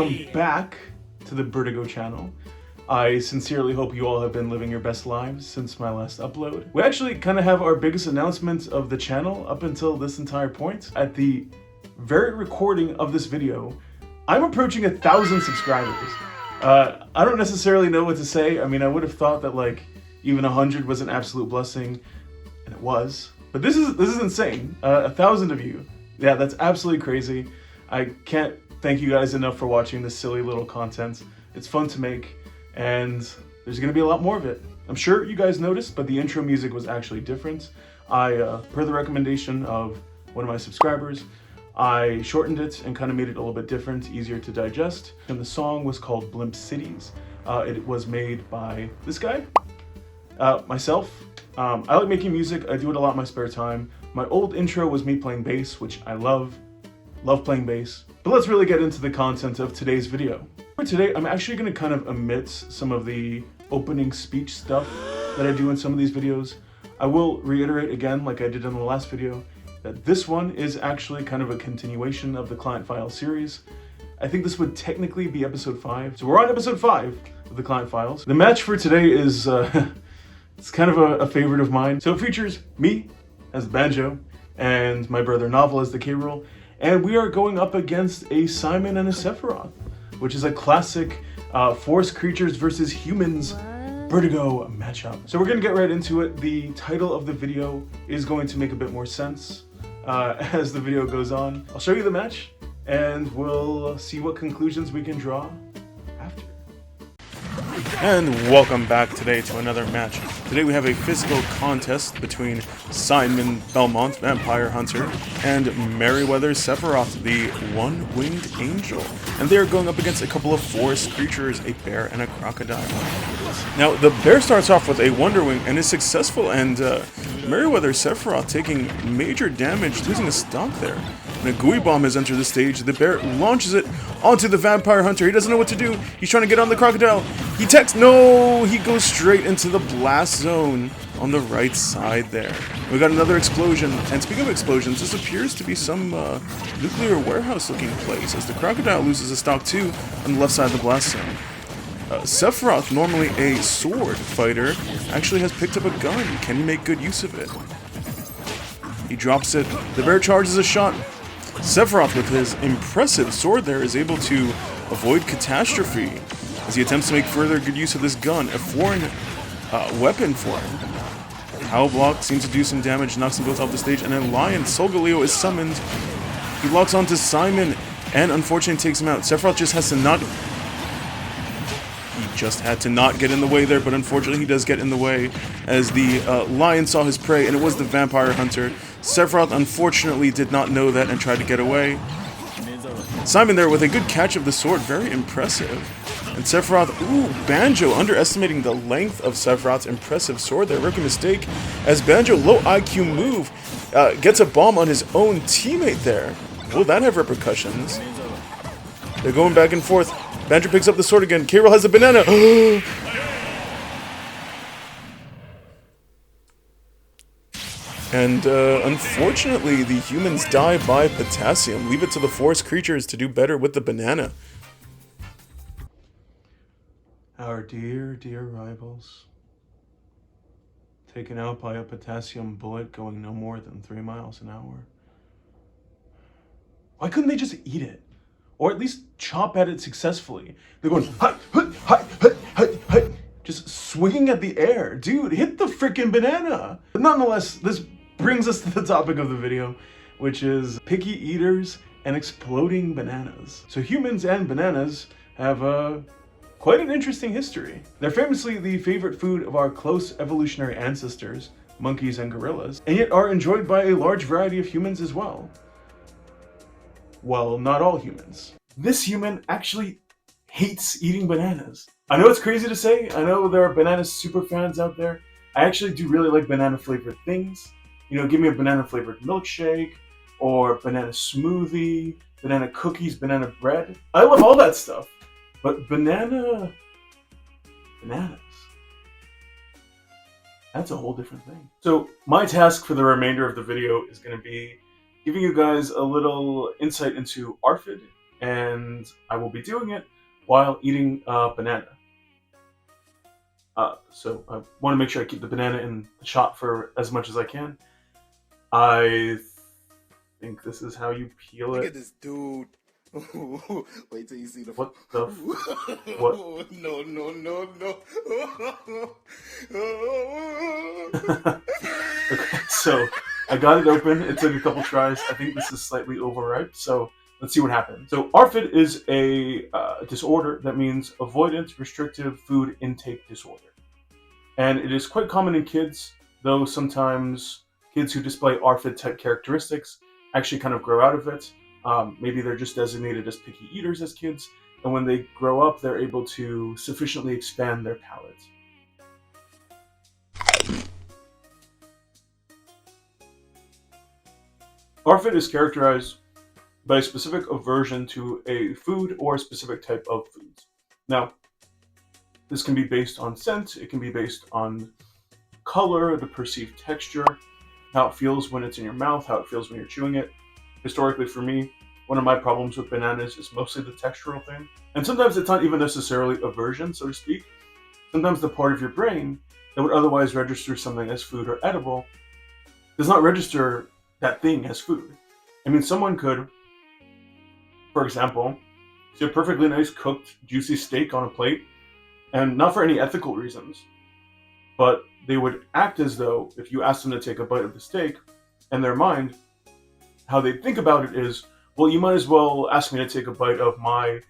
welcome back to the Vertigo channel. I sincerely hope you all have been living your best lives since my last upload. We actually kind of have our biggest announcement of the channel up until this entire point. At the very recording of this video, I'm approaching 1,000 subscribers. I don't necessarily know what to say. I mean, I would have thought that like even 100 was an absolute blessing, and it was. But this is insane. 1,000 of you. Yeah, that's absolutely crazy. I can't thank you guys enough for watching this silly little content. It's fun to make, and there's gonna be a lot more of it. I'm sure you guys noticed, but the intro music was actually different. Per the recommendation of one of my subscribers, I shortened it and kind of made it a little bit different, easier to digest. And the song was called Blimp Cities. It was made by this guy, myself. I like making music. I do it a lot in my spare time. My old intro was me playing bass, which I love playing bass. But let's really get into the content of today's video. For today, I'm actually going to kind of omit some of the opening speech stuff that I do in some of these videos. I will reiterate again, like I did in the last video, that this one is actually kind of a continuation of the Client File series. I think this would technically be episode 5. So we're on episode 5 of the Client Files. The match for today is, it's kind of a favorite of mine. So it features me as the banjo and my brother Novel as the K-roll. And we are going up against a Simon and a Sephiroth, which is a classic forest creatures versus humans Vertigo matchup. So we're gonna get right into it. The title of the video is going to make a bit more sense as the video goes on. I'll show you the match and we'll see what conclusions we can draw after. And welcome back today to another match. Today we have a physical contest between Simon Belmont, Vampire Hunter, and Merryweather Sephiroth, the One-Winged Angel. And they are going up against a couple of forest creatures, a bear and a crocodile. Now, the bear starts off with a Wonder Wing and is successful, and Merryweather Sephiroth taking major damage, losing a stock there. And a gooey bomb has entered the stage. The bear launches it onto the Vampire Hunter. He doesn't know what to do. He's trying to get on the crocodile. He techs. No! He goes straight into the blast zone on the right side there. We got another explosion. And speaking of explosions, this appears to be some nuclear warehouse looking place, as the crocodile loses a stock too on the left side of the blast zone. Sephiroth, normally a sword fighter, actually has picked up a gun. Can he make good use of it? He drops it. The bear charges a shot. Sephiroth, with his impressive sword there, is able to avoid catastrophe as he attempts to make further good use of this gun, a foreign weapon for him. Power Block seems to do some damage, knocks them both off the stage, and then Lion Solgaleo is summoned. He locks onto Simon and unfortunately takes him out. Sephiroth just has to not... He just had to not get in the way there, but unfortunately he does get in the way as the lion saw his prey, and it was the Vampire Hunter. Sephiroth unfortunately did not know that and tried to get away. Simon there with a good catch of the sword, very impressive. And Sephiroth, ooh, Banjo underestimating the length of Sephiroth's impressive sword there, rookie mistake, as Banjo, low IQ move, gets a bomb on his own teammate there. Will that have repercussions? They're going back and forth. Banjo picks up the sword again. K-roll has a banana. And unfortunately, the humans die by potassium. Leave it to the forest creatures to do better with the banana. Our dear, dear rivals, taken out by a potassium bullet going no more than 3 miles an hour. Why couldn't they just eat it? Or at least chop at it successfully? They're going, hut, hut, hut, hut, hut, hut, just swinging at the air. Dude, hit the freaking banana. But nonetheless, this brings us to the topic of the video, which is picky eaters and exploding bananas. So humans and bananas have quite an interesting history. They're famously the favorite food of our close evolutionary ancestors, monkeys and gorillas, and yet are enjoyed by a large variety of humans as well. Well, not all humans. This human actually hates eating bananas. I know it's crazy to say. I know there are banana super fans out there. I actually do really like banana flavored things. You know, give me a banana flavored milkshake or banana smoothie, banana cookies, banana bread. I love all that stuff. But bananas, that's a whole different thing. So my task for the remainder of the video is going to be giving you guys a little insight into ARFID and I will be doing it while eating a banana. So I want to make sure I keep the banana in the shot for as much as I can. I think this is how you peel Look it. at this dude. Wait till you see the. What the? What? No, no, no, no. Okay, so I got it open. It took a couple tries. I think this is slightly overripe, so let's see what happens. So ARFID is a disorder that means avoidant restrictive food intake disorder. And it is quite common in kids, though sometimes kids who display ARFID type characteristics actually kind of grow out of it. Maybe they're just designated as picky eaters as kids, and when they grow up, they're able to sufficiently expand their palate. ARFID is characterized by a specific aversion to a food or a specific type of foods. Now, this can be based on scent, it can be based on color, the perceived texture, how it feels when it's in your mouth, how it feels when you're chewing it. Historically, for me, one of my problems with bananas is mostly the textural thing. And sometimes it's not even necessarily aversion, so to speak. Sometimes the part of your brain that would otherwise register something as food or edible does not register that thing as food. I mean, someone could, for example, see a perfectly nice cooked, juicy steak on a plate, and not for any ethical reasons, but they would act as though if you asked them to take a bite of the steak, in their mind, how they think about it is, well, you might as well ask me to take a bite of my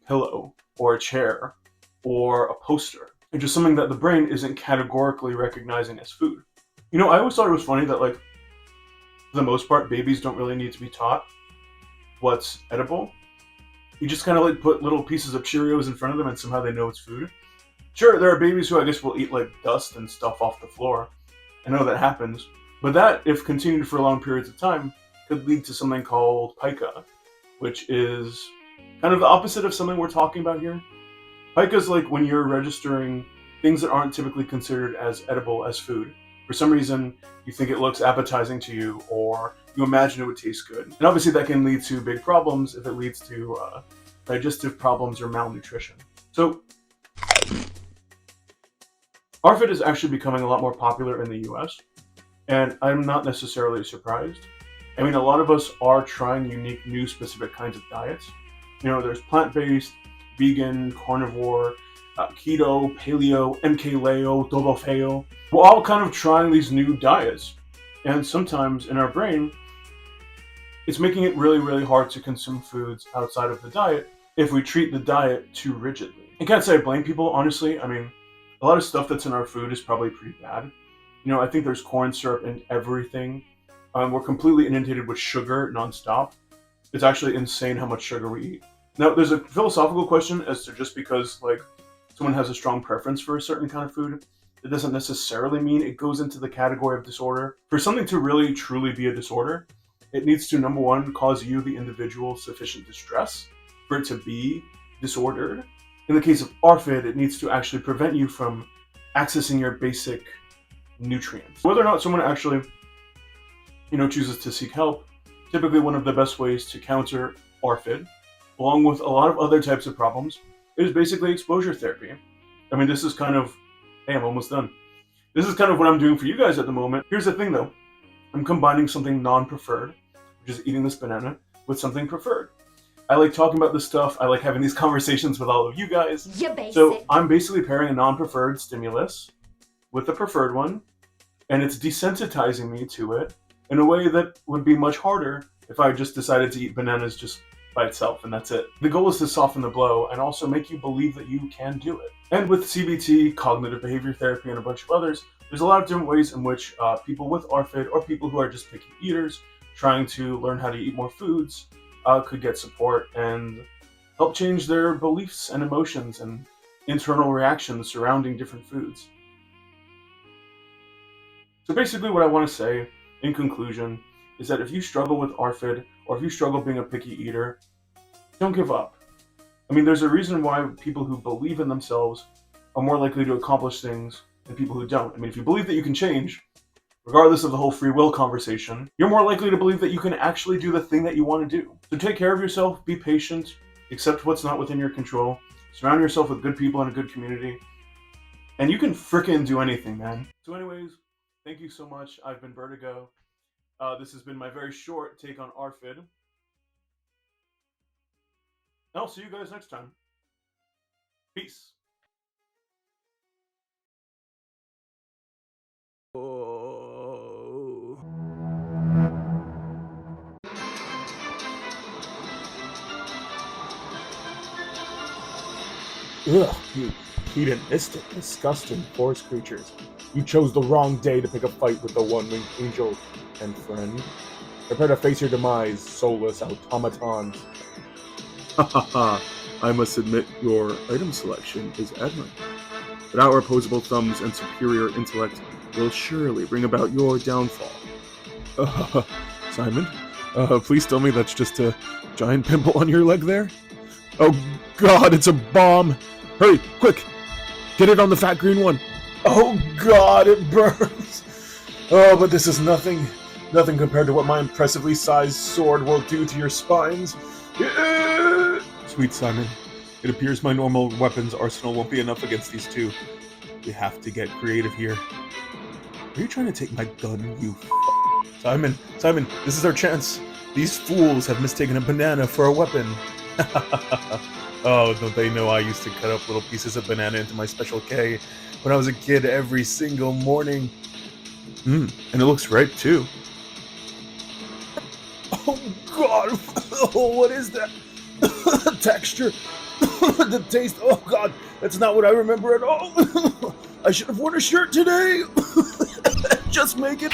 pillow, or a chair, or a poster. It's just something that the brain isn't categorically recognizing as food. You know, I always thought it was funny that, like, for the most part, babies don't really need to be taught what's edible. You just kind of like put little pieces of Cheerios in front of them and somehow they know it's food. Sure, there are babies who I guess will eat like dust and stuff off the floor. I know that happens. But that, if continued for long periods of time, could lead to something called pica, which is kind of the opposite of something we're talking about here. Pica is like when you're registering things that aren't typically considered as edible as food. For some reason, you think it looks appetizing to you, or you imagine it would taste good. And obviously that can lead to big problems if it leads to digestive problems or malnutrition. So, ARFID is actually becoming a lot more popular in the US, and I'm not necessarily surprised. I mean, a lot of us are trying unique, new, specific kinds of diets. You know, there's plant-based, vegan, carnivore, keto, paleo, MK-Leo, Dobofeo. We're all kind of trying these new diets, and sometimes in our brain, it's making it really, really hard to consume foods outside of the diet if we treat the diet too rigidly. I can't say I blame people, honestly. I mean, a lot of stuff that's in our food is probably pretty bad. You know, I think there's corn syrup in everything. We're completely inundated with sugar nonstop. It's actually insane how much sugar we eat. Now, there's a philosophical question as to just because, like, someone has a strong preference for a certain kind of food, it doesn't necessarily mean it goes into the category of disorder. For something to really, truly be a disorder, it needs to, number one, cause you, the individual, sufficient distress for it to be disordered. In the case of ARFID, it needs to actually prevent you from accessing your basic nutrients. Whether or not someone actually, chooses to seek help, typically one of the best ways to counter ARFID, along with a lot of other types of problems, is basically exposure therapy. I mean, this is kind of, hey, I'm almost done. This is kind of what I'm doing for you guys at the moment. Here's the thing though, I'm combining something non-preferred, which is eating this banana, with something preferred. I like talking about this stuff. I like having these conversations with all of you guys. You're basic. So I'm basically pairing a non-preferred stimulus with a preferred one, and it's desensitizing me to it in a way that would be much harder if I just decided to eat bananas just by itself, and that's it. The goal is to soften the blow and also make you believe that you can do it. And with CBT, cognitive behavior therapy, and a bunch of others, there's a lot of different ways in which people with ARFID or people who are just picky eaters trying to learn how to eat more foods could get support and help change their beliefs and emotions and internal reactions surrounding different foods. So basically what I want to say in conclusion is that if you struggle with ARFID or if you struggle being a picky eater, don't give up. I mean, there's a reason why people who believe in themselves are more likely to accomplish things than people who don't. I mean, if you believe that you can change, regardless of the whole free will conversation, you're more likely to believe that you can actually do the thing that you want to do. So take care of yourself, be patient, accept what's not within your control, surround yourself with good people and a good community, and you can frickin' do anything, man. So anyways, thank you so much. I've been Vertigo. This has been my very short take on ARFID. I'll see you guys next time. Peace. Ugh, you hedonistic, disgusting forest creatures. You chose the wrong day to pick a fight with the one-winged angel and friend. Prepare to face your demise, soulless automatons. Ha ha ha. I must admit your item selection is admirable. But our opposable thumbs and superior intellect will surely bring about your downfall. Simon, please tell me that's just a giant pimple on your leg there? Oh god, it's a bomb! Hurry, quick! Get it on the fat green one! Oh god, it burns! Oh, but this is nothing compared to what my impressively sized sword will do to your spines. Sweet Simon, it appears my normal weapons arsenal won't be enough against these two. We have to get creative here. Are you trying to take my gun, you Simon, this is our chance. These fools have mistaken a banana for a weapon. Oh, don't they know I used to cut up little pieces of banana into my Special K when I was a kid every single morning? And it looks ripe too. Oh god, oh, what is that? The texture, the taste, oh god, that's not what I remember at all. I should have worn a shirt today. Just make it.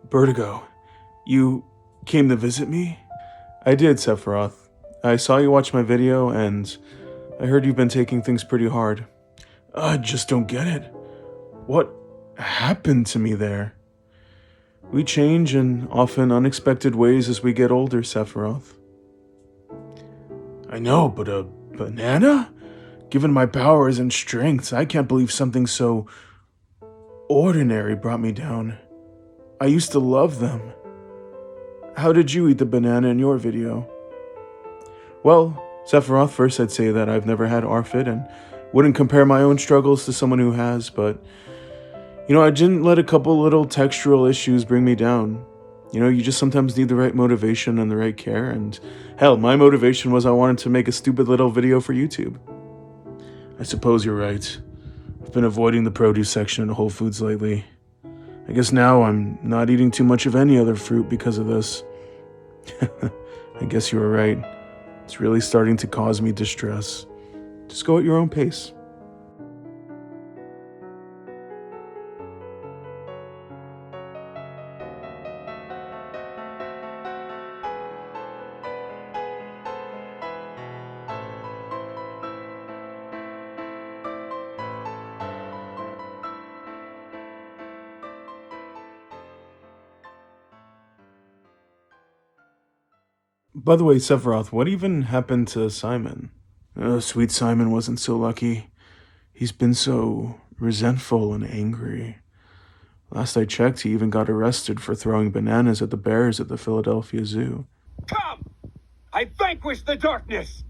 Vertigo, you came to visit me? I did, Sephiroth. I saw you watch my video, and I heard you've been taking things pretty hard. I just don't get it. What happened to me there? We change in often unexpected ways as we get older, Sephiroth. I know, but a banana? Given my powers and strengths, I can't believe something so ordinary brought me down. I used to love them. How did you eat the banana in your video? Well, Sephiroth, first I'd say that I've never had ARFID and wouldn't compare my own struggles to someone who has, but, I didn't let a couple little textural issues bring me down. You just sometimes need the right motivation and the right care, and hell, my motivation was I wanted to make a stupid little video for YouTube. I suppose you're right. I've been avoiding the produce section at Whole Foods lately. I guess now I'm not eating too much of any other fruit because of this. I guess you were right. It's really starting to cause me distress. Just go at your own pace. By the way, Sephiroth, what even happened to Simon? Oh, sweet Simon wasn't so lucky. He's been so resentful and angry. Last I checked, he even got arrested for throwing bananas at the bears at the Philadelphia Zoo. Come! I vanquish the darkness!